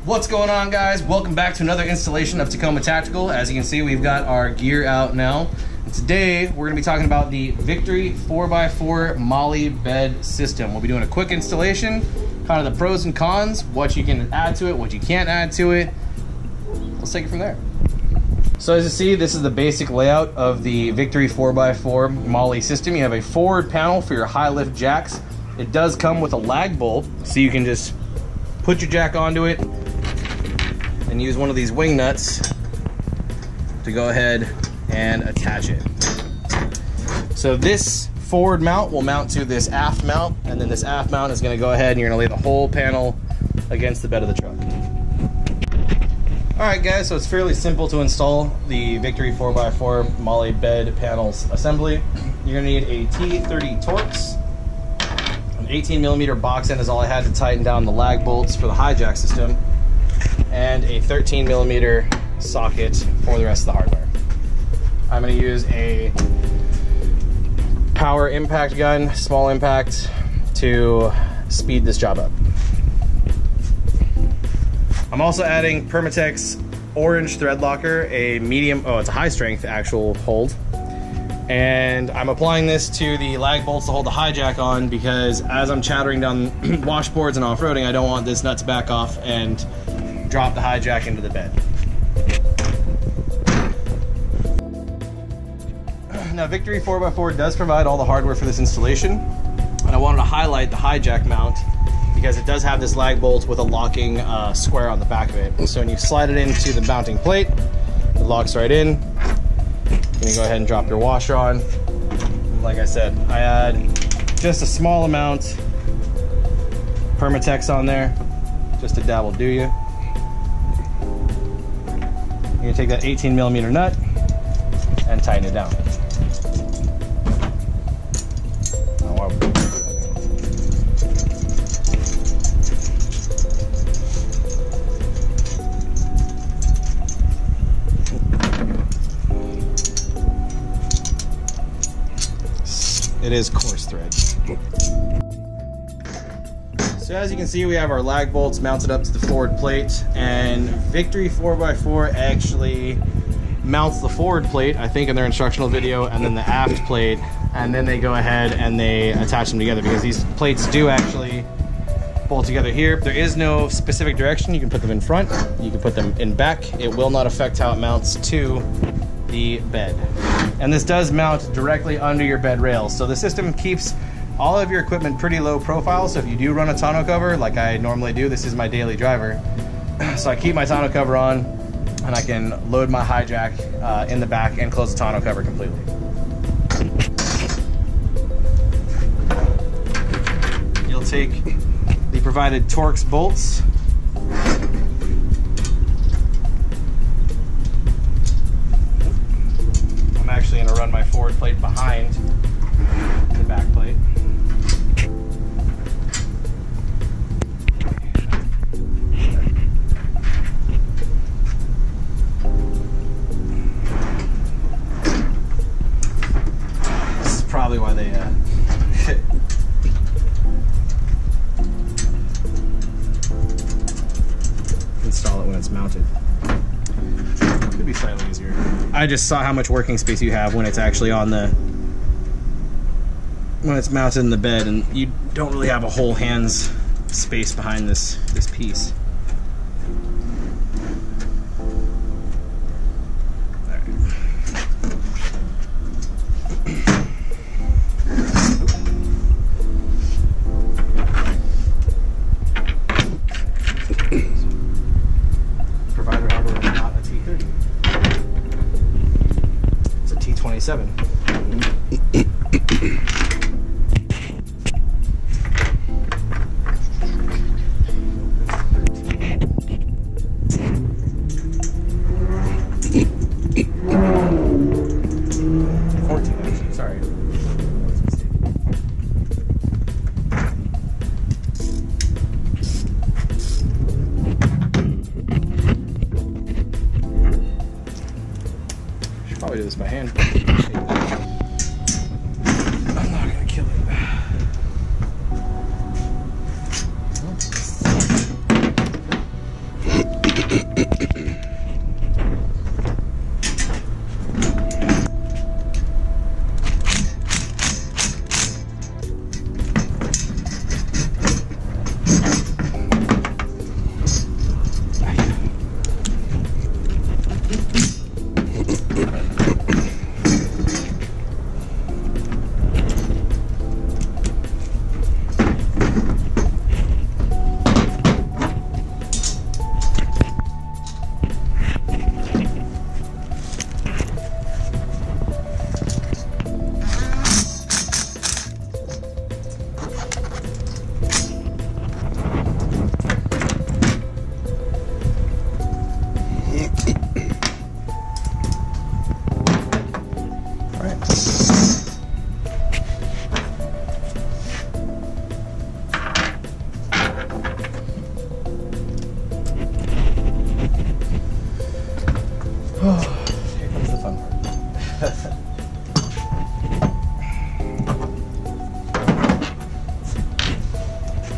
What's going on, guys? Welcome back to another installation of Tacoma Tactical. As you can see, we've got our gear out now. And today, we're going to be talking about the Victory 4x4 MOLLE bed system. We'll be doing a quick installation, kind of the pros and cons, what you can add to it, what you can't add to it. Let's take it from there. So as you see, this is the basic layout of the Victory 4x4 MOLLE system. You have a forward panel for your high lift jacks. It does come with a lag bolt, so you can just put your jack onto it and use one of these wing nuts to go ahead and attach it. So this forward mount will mount to this aft mount, and then this aft mount is going to go ahead and you're going to lay the whole panel against the bed of the truck. Alright guys, so it's fairly simple to install the Victory 4x4 MOLLE bed panels assembly. You're going to need a T30 Torx. An 18mm box end is all I had to tighten down the lag bolts for the high jack system, and a 13mm socket for the rest of the hardware. I'm going to use a power impact gun, small impact, to speed this job up. I'm also adding Permatex orange thread locker, a medium, it's a high strength actual hold. And I'm applying this to the lag bolts to hold the high jack on, because as I'm chattering down washboards and off-roading, I don't want this nut to back off and drop the high jack into the bed. Now Victory 4x4 does provide all the hardware for this installation, and I wanted to highlight the high jack mount because it does have this lag bolt with a locking square on the back of it. So when you slide it into the mounting plate, it locks right in. You go ahead and drop your washer on. Like I said, I add just a small amount Permatex on there, just a dab will do you. You're gonna take that 18mm nut and tighten it down. It is coarse thread. So as you can see, we have our lag bolts mounted up to the forward plate, and Victory 4x4 actually mounts the forward plate, I think in their instructional video, and then the aft plate, and then they go ahead and they attach them together, because these plates do actually bolt together here. There is no specific direction. You can put them in front, you can put them in back. It will not affect how it mounts to the bed. And this does mount directly under your bed rails, so the system keeps all of your equipment pretty low profile. So if you do run a tonneau cover like I normally do, this is my daily driver, so I keep my tonneau cover on and I can load my high jack in the back and close the tonneau cover completely. You'll take the provided Torx bolts, I'm actually going to run my forward plate behind the back plate. This is probably why they install it when it's mounted. Could be slightly easier. I just saw how much working space you have when it's actually on the, when it's mounted in the bed, and you don't really have a whole hand's space behind this piece. Provider hardware is not a T30. It's a T27. Sorry. Should probably do this by hand. I'm not gonna kill it.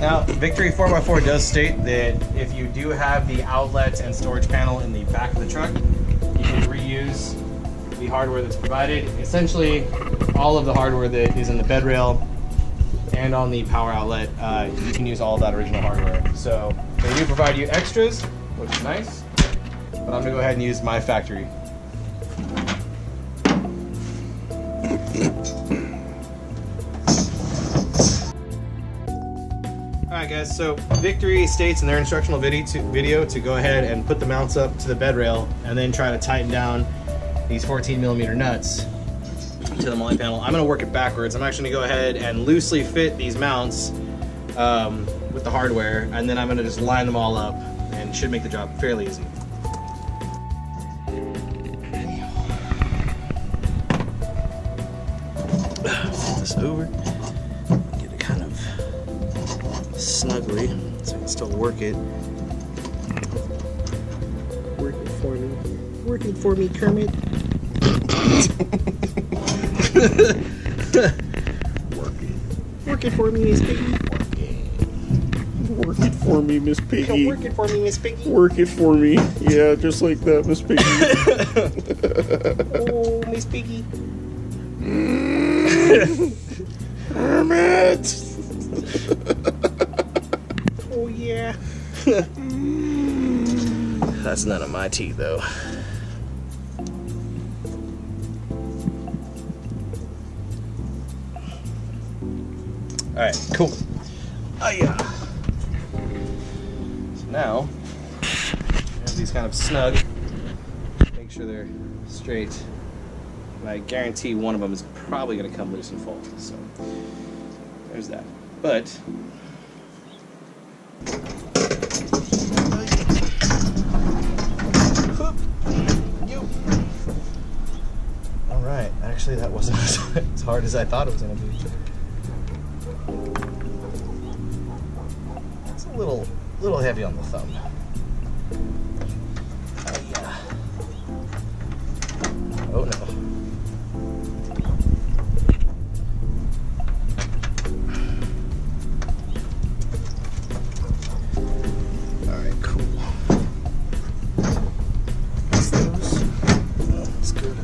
Now, Victory 4x4 does state that if you do have the outlet and storage panel in the back of the truck, you can reuse the hardware that's provided. Essentially, all of the hardware that is in the bed rail and on the power outlet, you can use all of that original hardware. So they do provide you extras, which is nice, but I'm gonna go ahead and use my factory. Alright guys, so Victory states in their instructional video to go ahead and put the mounts up to the bed rail and then try to tighten down these 14mm nuts to the MOLLE panel. I'm going to work it backwards. I'm actually going to go ahead and loosely fit these mounts with the hardware, and then I'm going to just line them all up, and it should make the job fairly easy. Flip this over, get it kind of snugly so I can still work it. Working for me. Working for me, Kermit. Work it for me, Miss Piggy. Work it for me, Miss Piggy. Work it for me, Miss Piggy. Work it for me. Yeah, just like that, Miss Piggy. Oh, Miss Piggy. Kermit. Oh yeah. That's none of my tea, though. All right, cool. Oh yeah. So now, I have these kind of snug. Make sure they're straight. And I guarantee one of them is probably going to come loose and fold. So there's that. But all right. Actually, that wasn't as hard as I thought it was going to be. It's a little heavy on the thumb. Yeah. Oh no. All right, cool. That's those. Oh, that's good.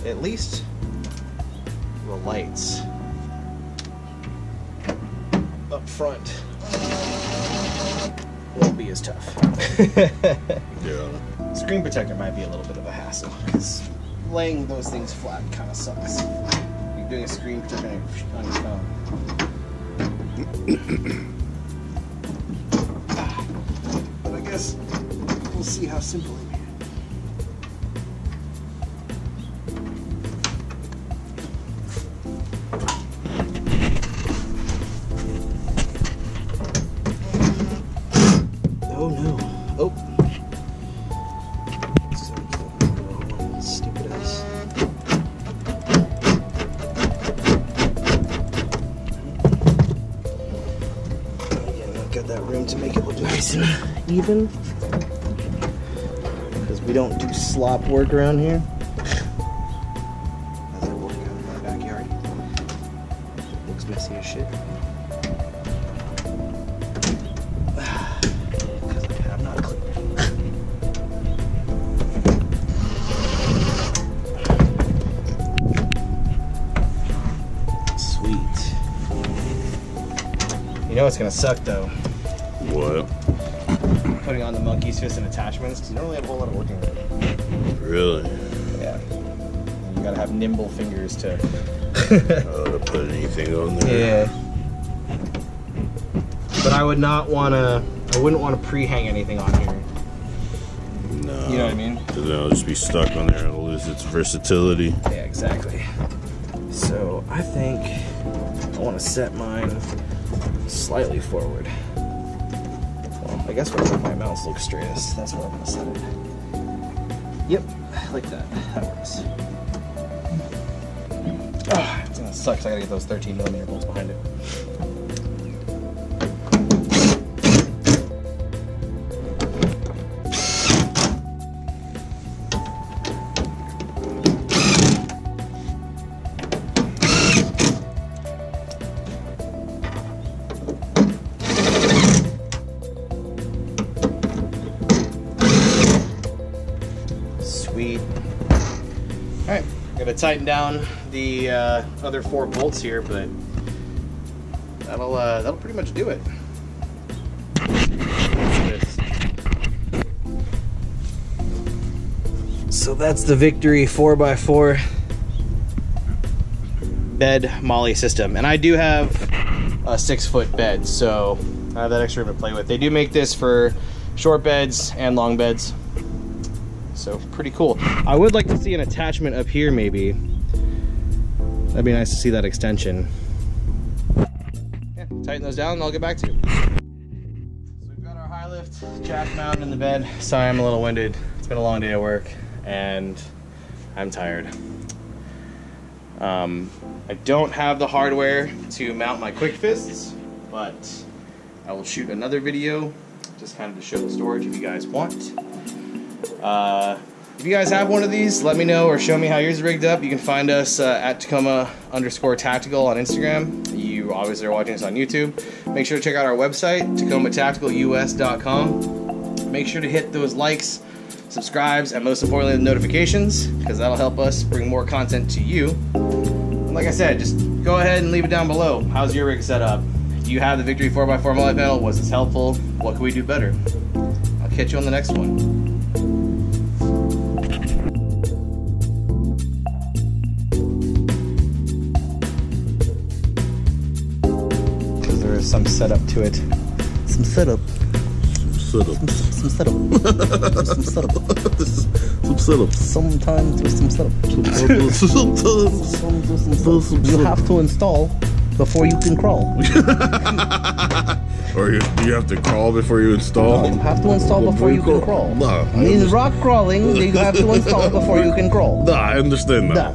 At least the lights up front won't be as tough. Yeah. Screen protector might be a little bit of a hassle because laying those things flat kind of sucks. You're doing a screen protector on your phone. But I guess we'll see how simple it is. Oh no. Oh. Stupid ass. Again, I've got that room to make it look nice and even. Because we don't do slop work around here. As I work out in my backyard. It looks messy as shit. You know what's gonna suck though? What? Putting on the monkey's fist and attachments, because you don't really have a whole lot of working with it. Really? Yeah. You gotta have nimble fingers to To put anything on there. Yeah. But I wouldn't wanna pre-hang anything on here. No. You know what I mean? Because then it'll just be stuck on there and it'll lose its versatility. Yeah, exactly. So I think I wanna set mine slightly forward. Well, I guess wherever my mouse looks straightest, that's where I'm gonna set it. Yep, like that. That works. Oh, it's gonna suck 'cause I gotta get those 13mm bolts behind it. Sweet. All right, gotta tighten down the other 4 bolts here, but that'll pretty much do it. So that's the Victory 4x4 bed MOLLE system, and I do have a 6-foot bed, so I have that extra room to play with. They do make this for short beds and long beds, so pretty cool. I would like to see an attachment up here maybe. That'd be nice to see that extension. Yeah, tighten those down and I'll get back to you. So we've got our HiLift jack mount in the bed. Sorry, I'm a little winded. It's been a long day at work and I'm tired. I don't have the hardware to mount my quick fists, but I will shoot another video just kind of to show the storage if you guys want. If you guys have one of these, let me know or show me how yours is rigged up. You can find us at Tacoma_tactical on Instagram. You obviously are watching us on YouTube. Make sure to check out our website, TacomaTacticalUS.com. Make sure to hit those likes, subscribes, and most importantly the notifications, because that'll help us bring more content to you. And like I said, just go ahead and leave it down below. How's your rig set up? Do you have the Victory 4x4 MOLLE panel? Was this helpful? What can we do better? I'll catch you on the next one. Some setup to it. Some setup. Some setup. Some setup. Some setup. Sometimes there's some setup. Sometimes. You have to install before you can crawl. Or you have to crawl before you install? No, you have to install before you can crawl. No, in rock crawling, you have to install before you can crawl. Nah, I understand that.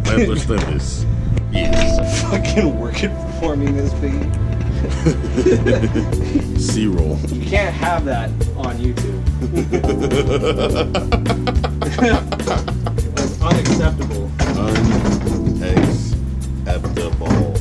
I understand this. Yes. Fucking working for me, Miss Piggy. C-roll. You can't have that on YouTube. That's unacceptable. Unacceptable.